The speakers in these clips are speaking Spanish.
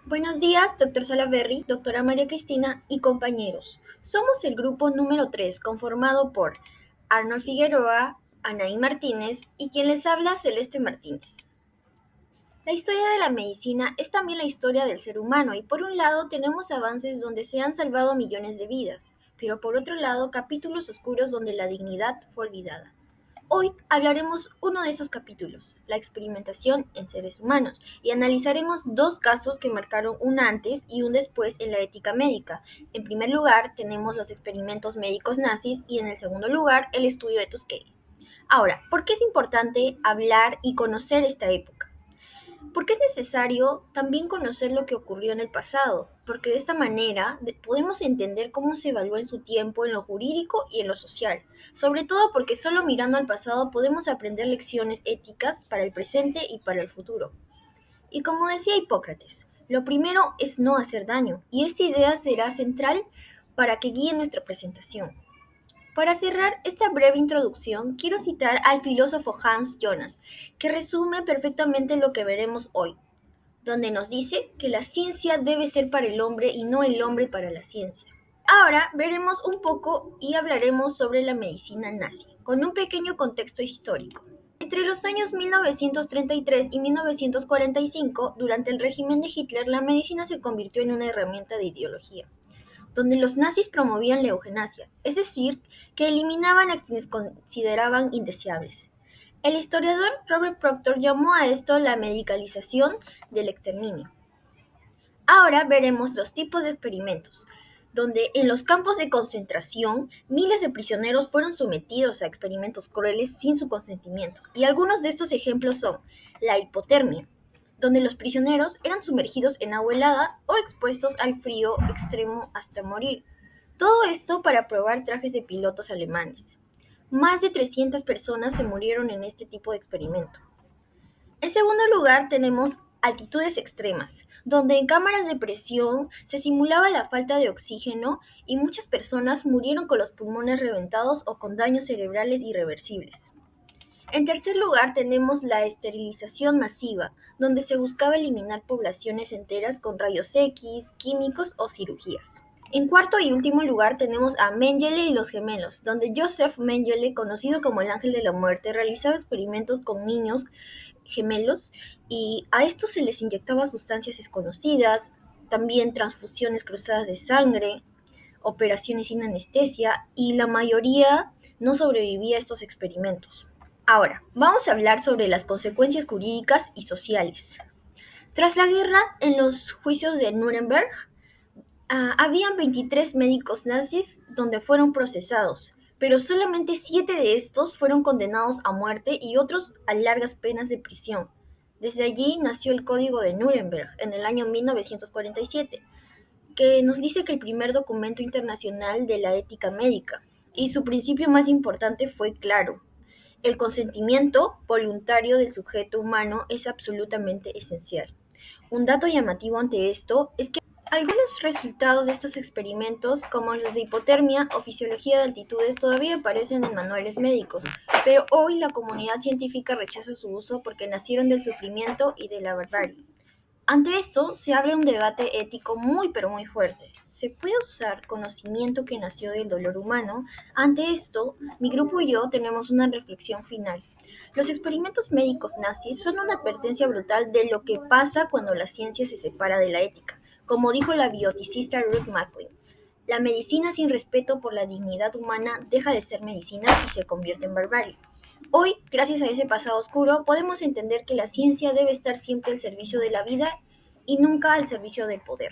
Buenos días, doctor Salaverry, doctora María Cristina y compañeros. Somos el grupo número 3, conformado por Arnold Figueroa, Anaí Martínez y quien les habla, Celeste Martínez. La historia de la medicina es también la historia del ser humano y por un lado tenemos avances donde se han salvado millones de vidas, pero por otro lado capítulos oscuros donde la dignidad fue olvidada. Hoy hablaremos uno de esos capítulos, la experimentación en seres humanos, y analizaremos dos casos que marcaron un antes y un después en la ética médica. En primer lugar, tenemos los experimentos médicos nazis y en el segundo lugar, el estudio de Tuskegee. Ahora, ¿por qué es importante hablar y conocer esta época? Porque es necesario también conocer lo que ocurrió en el pasado, porque de esta manera podemos entender cómo se evaluó en su tiempo en lo jurídico y en lo social, sobre todo porque solo mirando al pasado podemos aprender lecciones éticas para el presente y para el futuro. Y como decía Hipócrates, lo primero es no hacer daño, y esta idea será central para que guíe nuestra presentación. Para cerrar esta breve introducción, quiero citar al filósofo Hans Jonas, que resume perfectamente lo que veremos hoy, donde nos dice que la ciencia debe ser para el hombre y no el hombre para la ciencia. Ahora veremos un poco y hablaremos sobre la medicina nazi, con un pequeño contexto histórico. Entre los años 1933 y 1945, durante el régimen de Hitler, la medicina se convirtió en una herramienta de ideología, donde los nazis promovían la eutanasia, es decir, que eliminaban a quienes consideraban indeseables. El historiador Robert Proctor llamó a esto la medicalización del exterminio. Ahora veremos los tipos de experimentos, donde en los campos de concentración miles de prisioneros fueron sometidos a experimentos crueles sin su consentimiento, y algunos de estos ejemplos son la hipotermia, donde los prisioneros eran sumergidos en agua helada o expuestos al frío extremo hasta morir. Todo esto para probar trajes de pilotos alemanes. Más de 300 personas se murieron en este tipo de experimento. En segundo lugar, tenemos altitudes extremas, donde en cámaras de presión se simulaba la falta de oxígeno y muchas personas murieron con los pulmones reventados o con daños cerebrales irreversibles. En tercer lugar, tenemos la esterilización masiva, donde se buscaba eliminar poblaciones enteras con rayos X, químicos o cirugías. En cuarto y último lugar tenemos a Mengele y los gemelos, donde Joseph Mengele, conocido como el ángel de la muerte, realizaba experimentos con niños gemelos y a estos se les inyectaba sustancias desconocidas, también transfusiones cruzadas de sangre, operaciones sin anestesia y la mayoría no sobrevivía a estos experimentos. Ahora, vamos a hablar sobre las consecuencias jurídicas y sociales. Tras la guerra, en los juicios de Nuremberg, habían 23 médicos nazis donde fueron procesados, pero solamente 7 de estos fueron condenados a muerte y otros a largas penas de prisión. Desde allí nació el Código de Nuremberg en el año 1947, que nos dice que el primer documento internacional de la ética médica, y su principio más importante fue claro: el consentimiento voluntario del sujeto humano es absolutamente esencial. Un dato llamativo ante esto es que algunos resultados de estos experimentos, como los de hipotermia o fisiología de altitudes, todavía aparecen en manuales médicos, pero hoy la comunidad científica rechaza su uso porque nacieron del sufrimiento y de la barbarie. Ante esto, se abre un debate ético muy pero muy fuerte. ¿Se puede usar conocimiento que nació del dolor humano? Ante esto, mi grupo y yo tenemos una reflexión final. Los experimentos médicos nazis son una advertencia brutal de lo que pasa cuando la ciencia se separa de la ética, como dijo la bioticista Ruth MacLean. La medicina sin respeto por la dignidad humana deja de ser medicina y se convierte en barbarie. Hoy, gracias a ese pasado oscuro, podemos entender que la ciencia debe estar siempre al servicio de la vida y nunca al servicio del poder.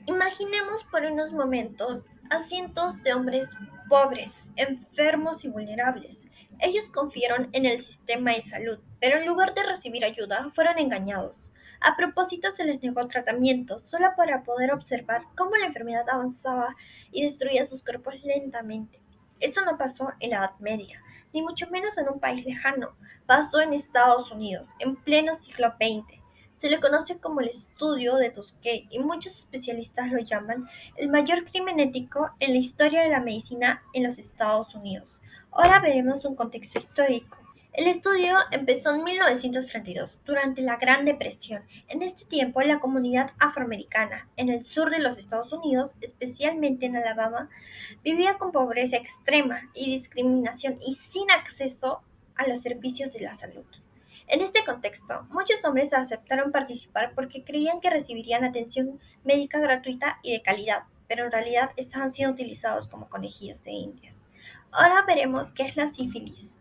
Imaginemos por unos momentos a cientos de hombres pobres, enfermos y vulnerables. Ellos confiaron en el sistema de salud, pero en lugar de recibir ayuda, fueron engañados. A propósito, se les negó tratamiento solo para poder observar cómo la enfermedad avanzaba y destruía sus cuerpos lentamente. Eso no pasó en la Edad Media, ni mucho menos en un país lejano. Pasó en Estados Unidos, en pleno siglo XX. Se le conoce como el estudio de Tuskegee y muchos especialistas lo llaman el mayor crimen ético en la historia de la medicina en los Estados Unidos. Ahora veremos un contexto histórico. El estudio empezó en 1932, durante la Gran Depresión. En este tiempo, la comunidad afroamericana en el sur de los Estados Unidos, especialmente en Alabama, vivía con pobreza extrema y discriminación y sin acceso a los servicios de la salud. En este contexto, muchos hombres aceptaron participar porque creían que recibirían atención médica gratuita y de calidad, pero en realidad estaban siendo utilizados como conejillos de indias. Ahora veremos qué es la sífilis,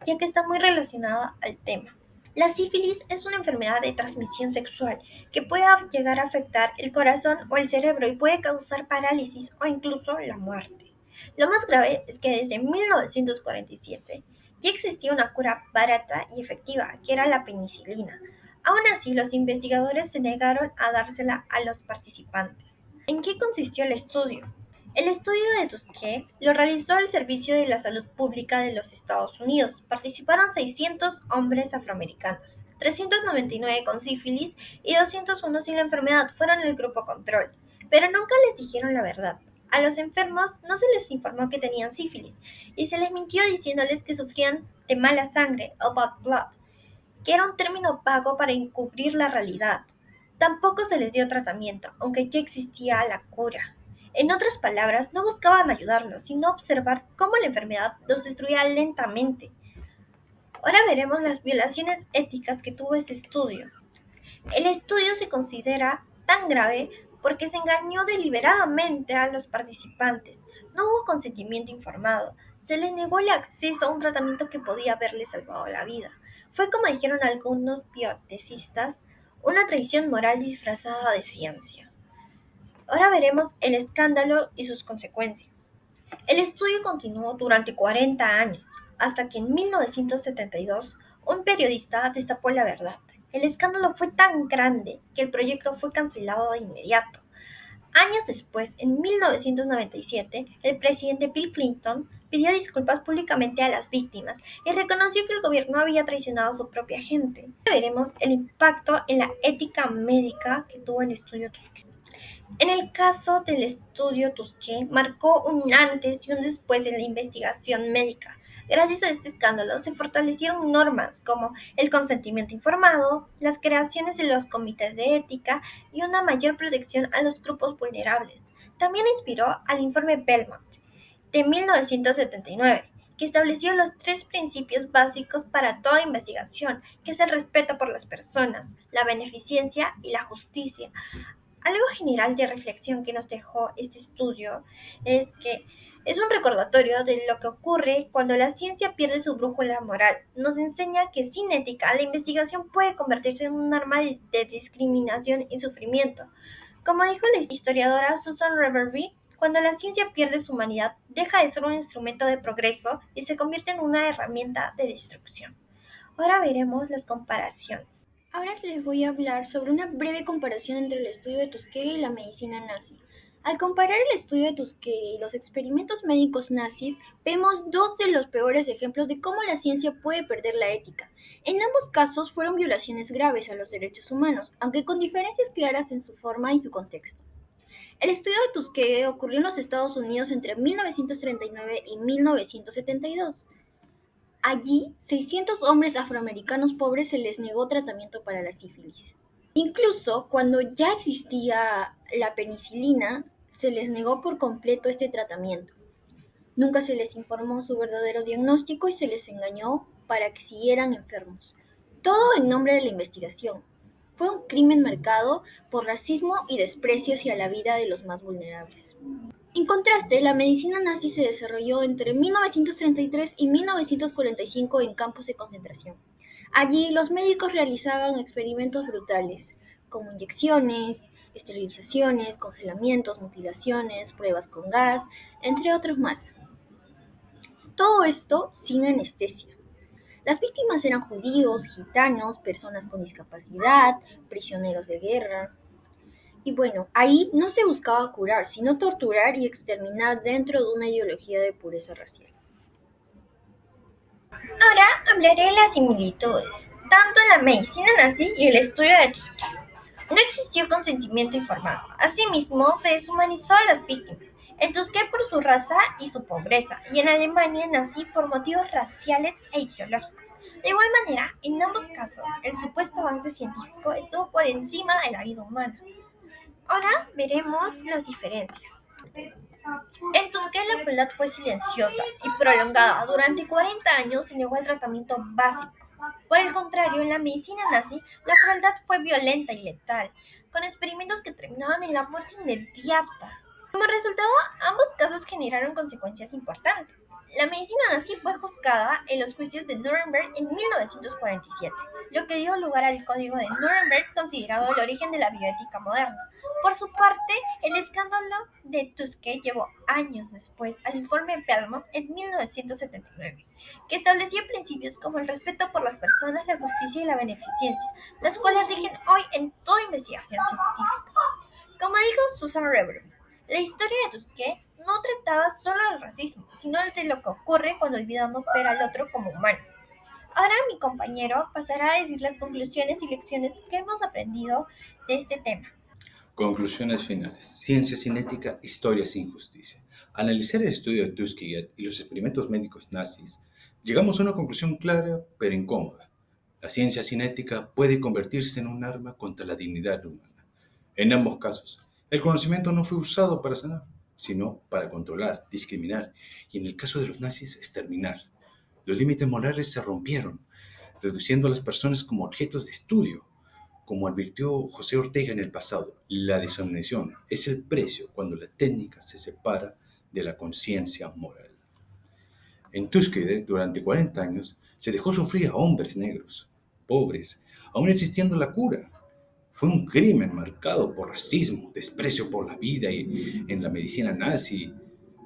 ya que está muy relacionada al tema. La sífilis es una enfermedad de transmisión sexual que puede llegar a afectar el corazón o el cerebro y puede causar parálisis o incluso la muerte. Lo más grave es que desde 1947 ya existía una cura barata y efectiva, que era la penicilina. Aún así, los investigadores se negaron a dársela a los participantes. ¿En qué consistió el estudio? El estudio de Tuskegee lo realizó el Servicio de la Salud Pública de los Estados Unidos. Participaron 600 hombres afroamericanos, 399 con sífilis y 201 sin la enfermedad fueron el grupo control. Pero nunca les dijeron la verdad. A los enfermos no se les informó que tenían sífilis y se les mintió diciéndoles que sufrían de mala sangre o bad blood, que era un término vago para encubrir la realidad. Tampoco se les dio tratamiento, aunque ya existía la cura. En otras palabras, no buscaban ayudarlos, sino observar cómo la enfermedad los destruía lentamente. Ahora veremos las violaciones éticas que tuvo este estudio. El estudio se considera tan grave porque se engañó deliberadamente a los participantes. No hubo consentimiento informado. Se les negó el acceso a un tratamiento que podía haberles salvado la vida. Fue, como dijeron algunos bioticistas, una traición moral disfrazada de ciencia. Ahora veremos el escándalo y sus consecuencias. El estudio continuó durante 40 años, hasta que en 1972 un periodista destapó la verdad. El escándalo fue tan grande que el proyecto fue cancelado de inmediato. Años después, en 1997, el presidente Bill Clinton pidió disculpas públicamente a las víctimas y reconoció que el gobierno había traicionado a su propia gente. Ahora veremos el impacto en la ética médica que tuvo el estudio Tuskegee. En el caso del estudio Tuskegee, marcó un antes y un después en la investigación médica. Gracias a este escándalo se fortalecieron normas como el consentimiento informado, las creaciones de los comités de ética y una mayor protección a los grupos vulnerables. También inspiró al informe Belmont de 1979, que estableció los tres principios básicos para toda investigación, que es el respeto por las personas, la beneficencia y la justicia. Algo general de reflexión que nos dejó este estudio es que es un recordatorio de lo que ocurre cuando la ciencia pierde su brújula moral. Nos enseña que sin ética la investigación puede convertirse en un arma de discriminación y sufrimiento. Como dijo la historiadora Susan Reverby, cuando la ciencia pierde su humanidad, deja de ser un instrumento de progreso y se convierte en una herramienta de destrucción. Ahora veremos las comparaciones. Ahora les voy a hablar sobre una breve comparación entre el estudio de Tuskegee y la medicina nazi. Al comparar el estudio de Tuskegee y los experimentos médicos nazis, vemos dos de los peores ejemplos de cómo la ciencia puede perder la ética. En ambos casos fueron violaciones graves a los derechos humanos, aunque con diferencias claras en su forma y su contexto. El estudio de Tuskegee ocurrió en los Estados Unidos entre 1939 y 1972. Allí, 600 hombres afroamericanos pobres se les negó tratamiento para la sífilis. Incluso cuando ya existía la penicilina, se les negó por completo este tratamiento. Nunca se les informó su verdadero diagnóstico y se les engañó para que siguieran enfermos. Todo en nombre de la investigación. Fue un crimen marcado por racismo y desprecio hacia la vida de los más vulnerables. En contraste, la medicina nazi se desarrolló entre 1933 y 1945 en campos de concentración. Allí los médicos realizaban experimentos brutales, como inyecciones, esterilizaciones, congelamientos, mutilaciones, pruebas con gas, entre otros más. Todo esto sin anestesia. Las víctimas eran judíos, gitanos, personas con discapacidad, prisioneros de guerra. Y bueno, ahí no se buscaba curar, sino torturar y exterminar dentro de una ideología de pureza racial. Ahora hablaré de las similitudes, tanto en la medicina nazi y el estudio de Tuskegee. No existió consentimiento informado. Asimismo, se deshumanizó a las víctimas. En Tuskegee por su raza y su pobreza, y en Alemania nazi por motivos raciales e ideológicos. De igual manera, en ambos casos, el supuesto avance científico estuvo por encima de la vida humana. Ahora veremos las diferencias. En Tuskegee la crueldad fue silenciosa y prolongada. Durante 40 años se negó el tratamiento básico. Por el contrario, en la medicina nazi, la crueldad fue violenta y letal, con experimentos que terminaban en la muerte inmediata. Como resultado, ambos casos generaron consecuencias importantes. La medicina nazi fue juzgada en los juicios de Nuremberg en 1947, lo que dio lugar al Código de Nuremberg, considerado el origen de la bioética moderna. Por su parte, el escándalo de Tuskegee llevó años después al informe Belmont en 1979, que establecía principios como el respeto por las personas, la justicia y la beneficencia, las cuales rigen hoy en toda investigación científica. Como dijo Susan Reverby, la historia de Tuskegee no trataba solo del racismo, sino de lo que ocurre cuando olvidamos ver al otro como humano. Ahora mi compañero pasará a decir las conclusiones y lecciones que hemos aprendido de este tema. Conclusiones finales. Ciencia sin ética, historia sin justicia. Al analizar el estudio de Tuskegee y los experimentos médicos nazis, llegamos a una conclusión clara pero incómoda. La ciencia sin ética puede convertirse en un arma contra la dignidad humana. En ambos casos, el conocimiento no fue usado para sanar, sino para controlar, discriminar y, en el caso de los nazis, exterminar. Los límites morales se rompieron, reduciendo a las personas como objetos de estudio. Como advirtió José Ortega en el pasado, la deshumanización es el precio cuando la técnica se separa de la conciencia moral. En Tuskegee, durante 40 años, se dejó sufrir a hombres negros, pobres, aún existiendo la cura. Fue un crimen marcado por racismo, desprecio por la vida y en la medicina nazi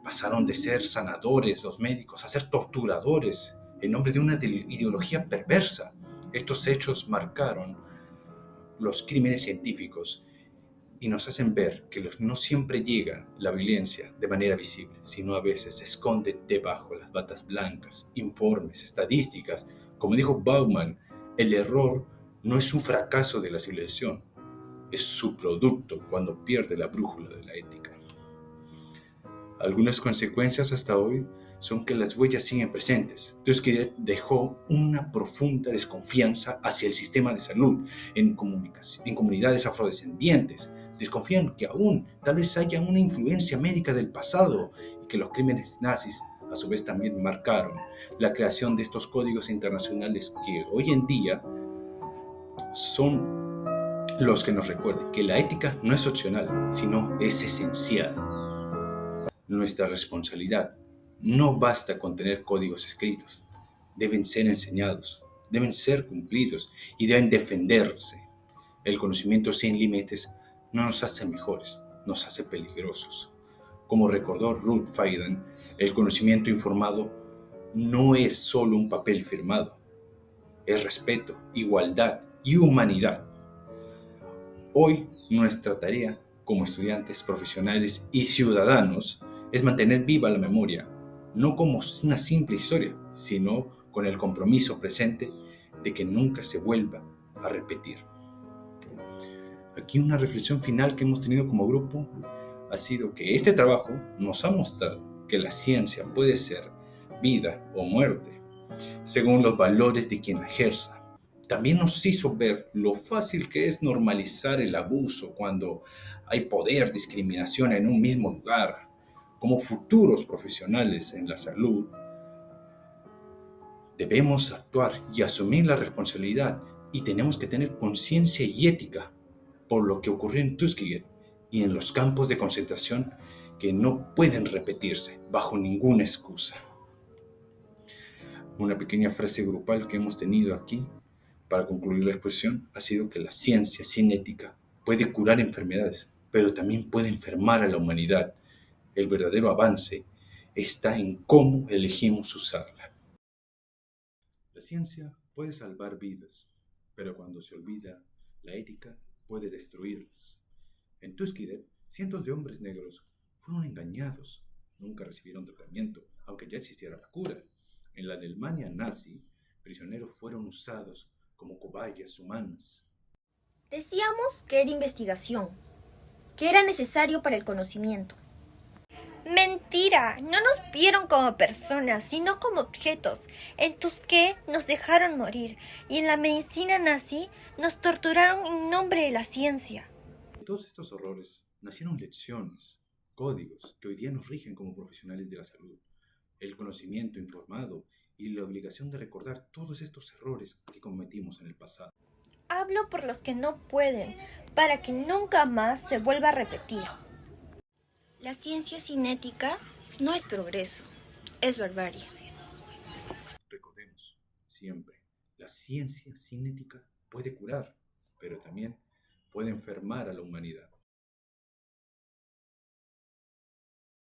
pasaron de ser sanadores los médicos a ser torturadores en nombre de una ideología perversa. Estos hechos marcaron los crímenes científicos y nos hacen ver que no siempre llega la violencia de manera visible, sino a veces se esconde debajo las batas blancas, informes, estadísticas. Como dijo Bauman, el error no es un fracaso de la civilización, es su producto cuando pierde la brújula de la ética. Algunas consecuencias hasta hoy son que las huellas siguen presentes. Tuskegee dejó una profunda desconfianza hacia el sistema de salud en comunidades afrodescendientes. Desconfían que aún tal vez haya una influencia médica del pasado y que los crímenes nazis a su vez también marcaron la creación de estos códigos internacionales que hoy en día son los que nos recuerdan que la ética no es opcional, sino es esencial. Nuestra responsabilidad no basta con tener códigos escritos, deben ser enseñados, deben ser cumplidos y deben defenderse. El conocimiento sin límites no nos hace mejores, nos hace peligrosos. Como recordó Ruth Fayden, el conocimiento informado no es solo un papel firmado, es respeto, igualdad y humanidad. Hoy nuestra tarea como estudiantes, profesionales y ciudadanos es mantener viva la memoria, no como una simple historia, sino con el compromiso presente de que nunca se vuelva a repetir. Aquí una reflexión final que hemos tenido como grupo ha sido que este trabajo nos ha mostrado que la ciencia puede ser vida o muerte, según los valores de quien la ejerza. También nos hizo ver lo fácil que es normalizar el abuso cuando hay poder, discriminación en un mismo lugar. Como futuros profesionales en la salud, debemos actuar y asumir la responsabilidad y tenemos que tener conciencia y ética por lo que ocurrió en Tuskegee y en los campos de concentración que no pueden repetirse bajo ninguna excusa. Una pequeña frase grupal que hemos tenido aquí para concluir la exposición ha sido que la ciencia sin ética puede curar enfermedades, pero también puede enfermar a la humanidad. El verdadero avance está en cómo elegimos usarla. La ciencia puede salvar vidas, pero cuando se olvida, la ética puede destruirlas. En Tuskegee, cientos de hombres negros fueron engañados, nunca recibieron tratamiento, aunque ya existiera la cura. En la Alemania nazi, prisioneros fueron usados como cobayas humanas. Decíamos que era investigación, que era necesario para el conocimiento. Mentira, no nos vieron como personas, sino como objetos. En Tuskegee nos dejaron morir y en la medicina nazi nos torturaron en nombre de la ciencia. De todos estos horrores nacieron lecciones, códigos que hoy día nos rigen como profesionales de la salud. El conocimiento informado y la obligación de recordar todos estos errores que cometimos en el pasado. Hablo por los que no pueden, para que nunca más se vuelva a repetir. La ciencia cinética no es progreso, es barbarie. Recordemos siempre, la ciencia cinética puede curar, pero también puede enfermar a la humanidad.